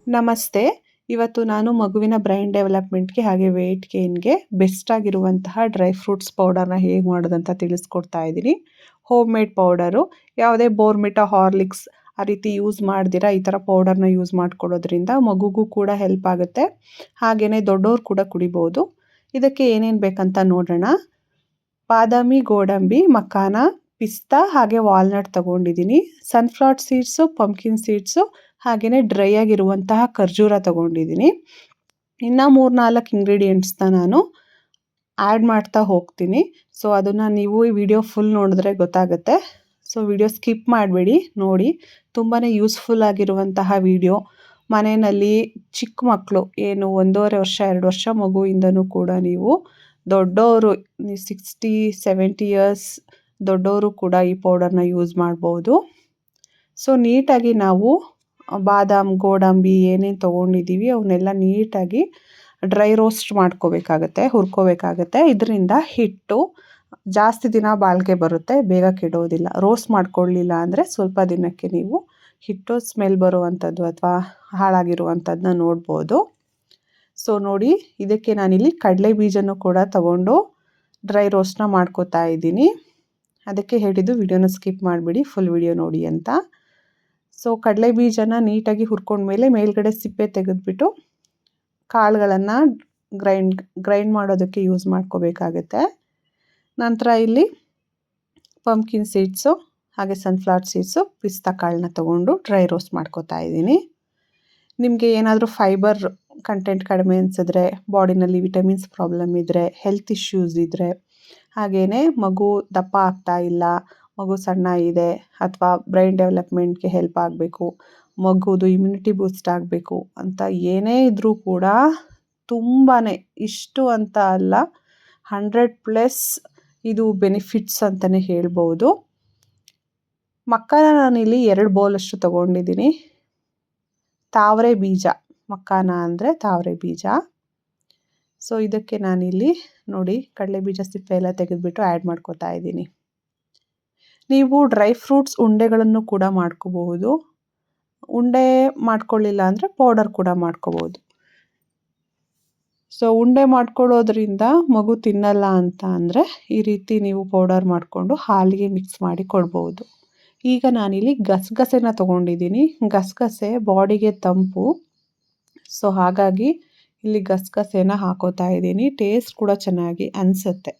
ನಮಸ್ತೆ. ಇವತ್ತು ನಾನು ಮಗುವಿನ ಬ್ರೈನ್ ಡೆವಲಪ್‌ಮೆಂಟ್‌ಗೆ ಹಾಗೆ ವೆಯ್ಟ್ ಗೇನ್‌ಗೆ ಬೆಸ್ಟ್ ಆಗಿರುವಂತಹ ಡ್ರೈ ಫ್ರೂಟ್ಸ್ ಪೌಡರ್‌ನ ಹೇಗೆ ಮಾಡೋದಂತ ತಿಳಿಸ್ಕೊಡ್ತಾ ಇದ್ದೀನಿ. Home made powder. ಯಾವುದೇ ಬೋರ್ನ್‌ವಿಟಾ, ಹಾರ್ಲಿಕ್ಸ್ ಆ ರೀತಿ ಯೂಸ್ ಮಾಡ್ದಿರಾ ಈ ಥರ ಪೌಡರ್‌ನ ಯೂಸ್ ಮಾಡ್ಕೊಳ್ಳೋದ್ರಿಂದ ಮಗುಗೂ ಕೂಡ ಹೆಲ್ಪ್ ಆಗುತ್ತೆ. ಹಾಗೇನೇ ದೊಡ್ಡೋರು ಕೂಡ ಕುಡಿಬೋದು. ಇದಕ್ಕೆ ಏನೇನು ಬೇಕಂತ ನೋಡೋಣ. ಬಾದಾಮಿ, ಗೋಡಂಬಿ, ಮಖಾನ, ಪಿಸ್ತಾ ಹಾಗೆ ವಾಲ್ನಟ್ ತಗೊಂಡಿದ್ದೀನಿ. ಸನ್‌ಫ್ಲವರ್ ಸೀಡ್ಸು, ಪಂಪ್ಕಿನ್ ಸೀಡ್ಸು ಹಾಗೆಯೇ ಡ್ರೈ ಆಗಿರುವಂತಹ ಖರ್ಜೂರ ತಗೊಂಡಿದ್ದೀನಿ. ಇನ್ನು 3-4 ಇಂಗ್ರೀಡಿಯೆಂಟ್ಸ್ನ ನಾನು ಆ್ಯಡ್ ಮಾಡ್ತಾ ಹೋಗ್ತೀನಿ. ಸೊ ಅದನ್ನು ನೀವು ಈ ವಿಡಿಯೋ ಫುಲ್ ನೋಡಿದ್ರೆ ಗೊತ್ತಾಗುತ್ತೆ. ಸೊ ವಿಡಿಯೋ ಸ್ಕಿಪ್ ಮಾಡಬೇಡಿ, ನೋಡಿ. ತುಂಬಾ ಯೂಸ್ಫುಲ್ ಆಗಿರುವಂತಹ ವಿಡಿಯೋ. ಮನೆಯಲ್ಲಿ ಚಿಕ್ಕ ಮಕ್ಕಳು ಏನು 1.5 ವರ್ಷ 2 ವರ್ಷ ಮಗುವಿಂದನೂ ಕೂಡ ನೀವು ದೊಡ್ಡವರು 60-70 ಇಯರ್ಸ್ ದೊಡ್ಡವರು ಕೂಡ ಈ ಪೌಡರ್ನ ಯೂಸ್ ಮಾಡ್ಬೋದು. ಸೊ ನೀಟಾಗಿ ನಾವು ಬಾದಾಮ್, ಗೋಡಂಬಿ ಏನೇನು ತೊಗೊಂಡಿದ್ದೀವಿ ಅವನ್ನೆಲ್ಲ ನೀಟಾಗಿ ಡ್ರೈ ರೋಸ್ಟ್ ಮಾಡ್ಕೋಬೇಕಾಗತ್ತೆ, ಹುರ್ಕೋಬೇಕಾಗತ್ತೆ. ಇದರಿಂದ ಹಿಟ್ಟು ಜಾಸ್ತಿ ದಿನ ಬಾಳಿಕೆ ಬರುತ್ತೆ, ಬೇಗ ಕೆಡೋದಿಲ್ಲ. ರೋಸ್ಟ್ ಮಾಡ್ಕೊಳ್ಳಿಲ್ಲ ಅಂದರೆ ಸ್ವಲ್ಪ ದಿನಕ್ಕೆ ನೀವು ಹಿಟ್ಟು ಸ್ಮೆಲ್ ಬರುವಂಥದ್ದು ಅಥವಾ ಹಾಳಾಗಿರುವಂಥದ್ದನ್ನ ನೋಡ್ಬೋದು. ಸೊ ನೋಡಿ, ಇದಕ್ಕೆ ನಾನಿಲ್ಲಿ ಕಡಲೆ ಬೀಜನೂ ಕೂಡ ತಗೊಂಡು ಡ್ರೈ ರೋಸ್ಟ್ನ ಮಾಡ್ಕೋತಾ ಇದ್ದೀನಿ. ಅದಕ್ಕೆ ಹೇಳಿದ್ದು ವಿಡಿಯೋನ ಸ್ಕಿಪ್ ಮಾಡಿಬಿಡಿ, ಫುಲ್ ವಿಡಿಯೋ ನೋಡಿ ಅಂತ. ಸೊ ಕಡಲೆ ಬೀಜನ ನೀಟಾಗಿ ಹುರ್ಕೊಂಡ್ಮೇಲೆ ಮೇಲ್ಗಡೆ ಸಿಪ್ಪೆ ತೆಗೆದುಬಿಟ್ಟು ಕಾಳುಗಳನ್ನು ಗ್ರೈಂಡ್ ಮಾಡೋದಕ್ಕೆ ಯೂಸ್ ಮಾಡ್ಕೋಬೇಕಾಗತ್ತೆ. ನಂತರ ಇಲ್ಲಿ ಪಂಪ್ಕಿನ್ ಸೀಡ್ಸು ಹಾಗೆ ಸನ್ಫ್ಲವರ್ ಸೀಡ್ಸು, ಪಿಸ್ತಾ ಕಾಳನ್ನ ತೊಗೊಂಡು ಡ್ರೈ ರೋಸ್ಟ್ ಮಾಡ್ಕೋತಾ ಇದ್ದೀನಿ. ನಿಮಗೆ ಏನಾದರೂ ಫೈಬರ್ ಕಂಟೆಂಟ್ ಕಡಿಮೆ ಅನಿಸಿದ್ರೆ, ಬಾಡಿನಲ್ಲಿ ವಿಟಮಿನ್ಸ್ ಪ್ರಾಬ್ಲಮ್ ಇದ್ದರೆ, ಹೆಲ್ತ್ ಇಶ್ಯೂಸ್ ಇದ್ದರೆ, ಹಾಗೆಯೇ ಮಗು ದಪ್ಪ ಆಗ್ತಾ ಇಲ್ಲ, ಮಗು ಸಣ್ಣ ಇದೆ ಅಥವಾ ಬ್ರೈನ್ ಡೆವಲಪ್ಮೆಂಟ್ಗೆ ಹೆಲ್ಪ್ ಆಗಬೇಕು, ಮಗುದು ಇಮ್ಯುನಿಟಿ ಬೂಸ್ಟ್ ಆಗಬೇಕು ಅಂತ ಏನೇ ಇದ್ದರೂ ಕೂಡ ತುಂಬಾ ಇಷ್ಟು ಅಂತ ಅಲ್ಲ 100+ ಇದು ಬೆನಿಫಿಟ್ಸ್ ಅಂತಲೇ ಹೇಳ್ಬೋದು. ಮಕ್ಕನ ನಾನಿಲ್ಲಿ 2 ಬೌಲಷ್ಟು ತೊಗೊಂಡಿದ್ದೀನಿ. ತಾವರೆ ಬೀಜ, ಮಖಾನ ಅಂದರೆ ತಾವರೆ ಬೀಜ. ಸೊ ಇದಕ್ಕೆ ನಾನಿಲ್ಲಿ ನೋಡಿ ಕಡಲೆ ಬೀಜ ಸಿಪ್ಪೆ ಎಲ್ಲ ತೆಗೆದುಬಿಟ್ಟು ಆ್ಯಡ್ ಮಾಡ್ಕೋತಾ ಇದ್ದೀನಿ. ನೀವು ಡ್ರೈ ಫ್ರೂಟ್ಸ್ ಉಂಡೆಗಳನ್ನು ಕೂಡ ಮಾಡ್ಕೋಬಹುದು. ಉಂಡೆ ಮಾಡ್ಕೊಳ್ಳಿಲ್ಲ ಅಂದರೆ ಪೌಡರ್ ಕೂಡ ಮಾಡ್ಕೋಬೋದು. ಸೊ ಉಂಡೆ ಮಾಡ್ಕೊಳ್ಳೋದ್ರಿಂದ ಮಗು ತಿನ್ನಲ್ಲ ಅಂತ ಅಂದರೆ ಈ ರೀತಿ ನೀವು ಪೌಡರ್ ಮಾಡಿಕೊಂಡು ಹಾಲಿಗೆ ಮಿಕ್ಸ್ ಮಾಡಿ ಕೊಡ್ಬೋದು. ಈಗ ನಾನಿಲ್ಲಿ ಗಸಗಸೆನ ತೊಗೊಂಡಿದ್ದೀನಿ. ಗಸಗಸೆ ಬಾಡಿಗೆ ತಂಪು. ಸೊ ಹಾಗಾಗಿ ಇಲ್ಲಿ ಗಸಗಸೆನ ಹಾಕೋತಾ ಇದ್ದೀನಿ. ಟೇಸ್ಟ್ ಕೂಡ ಚೆನ್ನಾಗಿ ಅನಿಸುತ್ತೆ.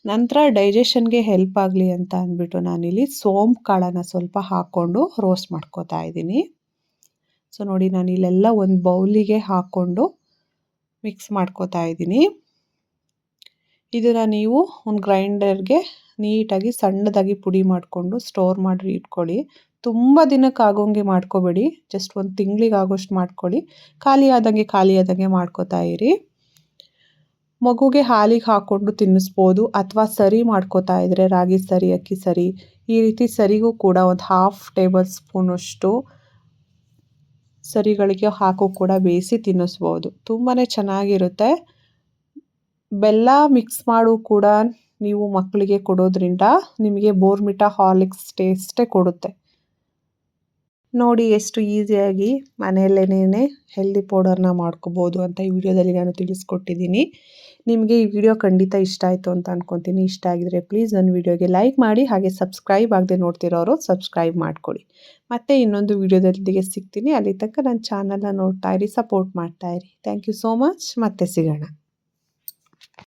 ನಂತರ ಡೈಜೆಷನ್ಗೆ ಹೆಲ್ಪ್ ಆಗಲಿ ಅಂತ ಅಂದ್ಬಿಟ್ಟು ನಾನಿಲ್ಲಿ ಸೋಂಪು ಕಾಳನ್ನು ಸ್ವಲ್ಪ ಹಾಕ್ಕೊಂಡು ರೋಸ್ಟ್ ಮಾಡ್ಕೋತಾ ಇದ್ದೀನಿ. ಸೊ ನೋಡಿ, ನಾನು ಇಲ್ಲೆಲ್ಲ ಒಂದು ಬೌಲಿಗೆ ಹಾಕ್ಕೊಂಡು ಮಿಕ್ಸ್ ಮಾಡ್ಕೋತಾ ಇದ್ದೀನಿ. ಇದನ್ನು ನೀವು ಒಂದು ಗ್ರೈಂಡರ್ಗೆ ನೀಟಾಗಿ ಸಣ್ಣದಾಗಿ ಪುಡಿ ಮಾಡಿಕೊಂಡು ಸ್ಟೋರ್ ಮಾಡಿ ಇಟ್ಕೊಳ್ಳಿ. ತುಂಬ ದಿನಕ್ಕೆ ಆಗೋಂಗೆ ಮಾಡ್ಕೋಬೇಡಿ, ಜಸ್ಟ್ ಒಂದು ತಿಂಗಳಿಗೆ ಆಗೋಷ್ಟು ಮಾಡ್ಕೊಳ್ಳಿ. ಖಾಲಿ ಆದಂಗೆ ಮಾಡ್ಕೋತಾ ಇರಿ. ಮಗುಗೆ ಹಾಲಿಗೆ ಹಾಕ್ಕೊಂಡು ತಿನ್ನಿಸ್ಬೋದು ಅಥವಾ ಸರಿ ಮಾಡ್ಕೋತಾ ಇದ್ದರೆ ರಾಗಿ ಸರಿ, ಅಕ್ಕಿ ಸರಿ, ಈ ರೀತಿ ಸರಿಗೂ ಕೂಡ ಒಂದು 1/2 ಟೇಬಲ್ ಸ್ಪೂನಷ್ಟು ಸರಿಗಳಿಗೆ ಹಾಕೋ ಕೂಡ ಬೇಯಿಸಿ ತಿನ್ನಿಸ್ಬೋದು. ತುಂಬಾ ಚೆನ್ನಾಗಿರುತ್ತೆ. ಬೆಲ್ಲ ಮಿಕ್ಸ್ ಮಾಡು ಕೂಡ ನೀವು ಮಕ್ಕಳಿಗೆ ಕೊಡೋದ್ರಿಂದ ನಿಮಗೆ ಬೋರ್ನ್‌ವಿಟಾ, ಹಾರ್ಲಿಕ್ಸ್ ಟೇಸ್ಟೇ ಕೊಡುತ್ತೆ. ನೋಡಿ ಎಷ್ಟು ಈಸಿಯಾಗಿ ಮನೆಯಲ್ಲೇ ಹೆಲ್ದಿ ಪೌಡರ್ನ ಮಾಡ್ಕೋಬೋದು ಅಂತ ಈ ವಿಡಿಯೋದಲ್ಲಿ ನಾನು ತಿಳಿಸ್ಕೊಟ್ಟಿದ್ದೀನಿ. ನಿಮಗೆ ಈ ವಿಡಿಯೋ ಖಂಡಿತ ಇಷ್ಟ ಆಯಿತು ಅಂತ ಅಂದ್ಕೊತೀನಿ. ಇಷ್ಟ ಆಗಿದರೆ ಪ್ಲೀಸ್ ನನ್ನ ವಿಡಿಯೋಗೆ ಲೈಕ್ ಮಾಡಿ, ಹಾಗೆ ಸಬ್ಸ್ಕ್ರೈಬ್ ಆಗದೆ ನೋಡ್ತಿರೋರು ಸಬ್ಸ್ಕ್ರೈಬ್ ಮಾಡ್ಕೊಳ್ಳಿ. ಮತ್ತೆ ಇನ್ನೊಂದು ವಿಡಿಯೋದೊಂದಿಗೆ ಸಿಗ್ತೀನಿ. ಅಲ್ಲಿ ತನಕ ನನ್ನ ಚಾನಲ್ನ ನೋಡ್ತಾ ಇರಿ, ಸಪೋರ್ಟ್ ಮಾಡ್ತಾ ಇರಿ. Thank you so much. ಮತ್ತೆ ಸಿಗೋಣ.